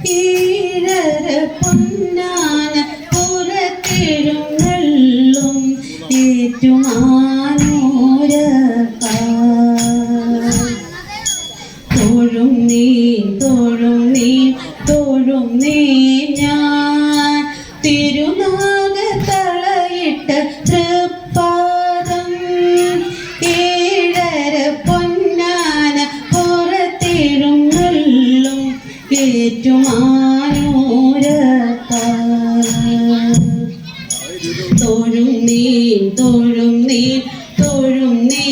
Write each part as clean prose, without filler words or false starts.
ഈഴര പൊന്നാന പുറത്തെഴുന്നള്ളും ഏറ്റുമാനൂരപ്പ തോഴും നീ തോഴും നീ തോഴും നീ ഞാൻ തിരുനാഗത്തളയിട്ട തൃപ്പാദം ഏഴര പൊന്നാന പുറത്തെഴുന്നള്ളും ഏറ്റുമാനൂരപ്പ തോഴും നീ തോഴും നീ തോഴും നീ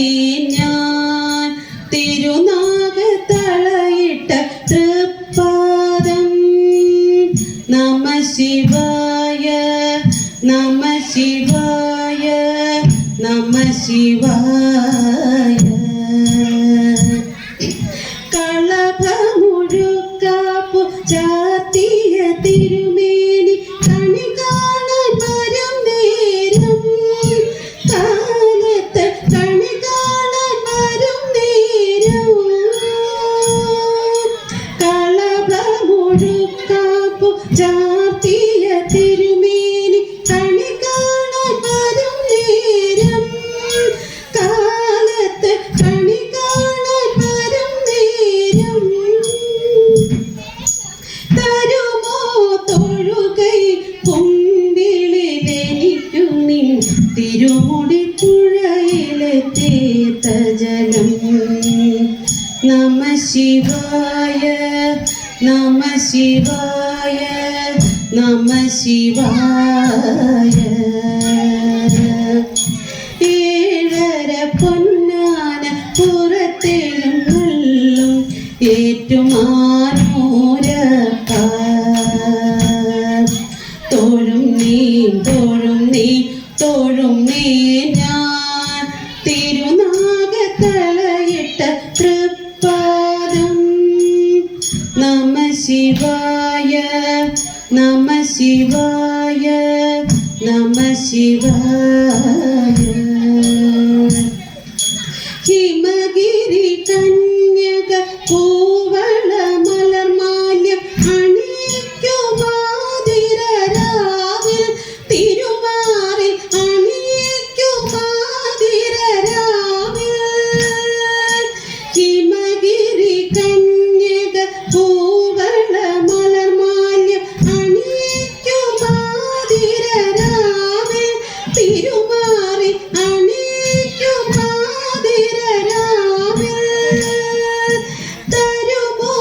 ഞാൻ തിരുനാഗത്തളയിട്ട തൃപ്പാദം നമ ശിവായ നമ ശിവായ നമ ശിവായ കളഭമുഴുക്കാപ്പു ചാത്തിയ തിരുമേനി കണി കാണാൻ വരും നേരം കാലത്ത് കണി കാണാൻ വരും നേരം കളഭമുഴുക്കാപ്പു ചാത്തിയ തിരുമേനി കണി കാണാൻ വരും നേരം കാലത്ത് കണി കാണാൻ വരും നേരം തരുമോ തൊഴുകൈ കുമ്പിളിലെനിക്കു നിൻ തിരുമുടി പുഴയിലെ തീർത്ഥജലം നമ ശിവായ നമ ശിവായ നമ ശിവായ ഏഴര പൊന്നാന പുറത്തെഴുന്നള്ളും ഏറ്റുമാനൂരപ്പ തോഴും നീ തോഴും നീ തോഴും നീ ഞാൻ തിരുനാഗത്തളയിട്ട തൃപ്പാദം നമ ശിവായ നമ ശിവായ നമ ശിവായ ഹിമഗിരി കന്യക പൂവള മലർമാല്യം അണിയിക്കുമാതിരരാവിൽ തിരുമാറിൽ അണിയിക്കുമാതിരരാവിൽ ഹിമഗിരി കന്യക പൂവള മലർമാല്യം അണിയിക്കുമാതിരരാവിൽ തിരുമാറിൽ തരുമോ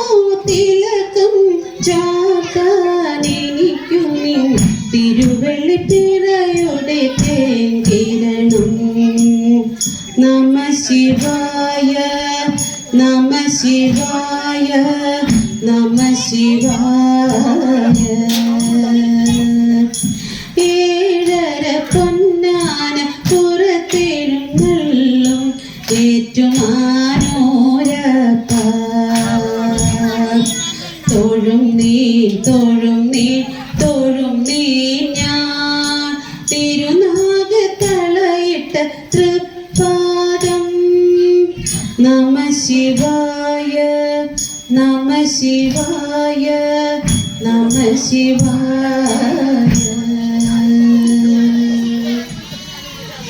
തിലകം ചാർത്താനെനിക്കു നിൻ തിരുവെള്ളിപ്പിറയുടെ തേങ്കിരണം നമ ശിവായ നമ ശിവായ നമ ശിവായ ഏഴര പൊന്നാന പുറത്തെഴുന്നള്ളും ഏറ്റുമാനൂരപ്പ തോഴും നീ തോഴും നീ തോഴും നീ ഞാൻ തിരുനാഗത്തളയിട്ട തൃപ്പാദം നമ ശിവായ നമ ശിവായ നമ ശിവായ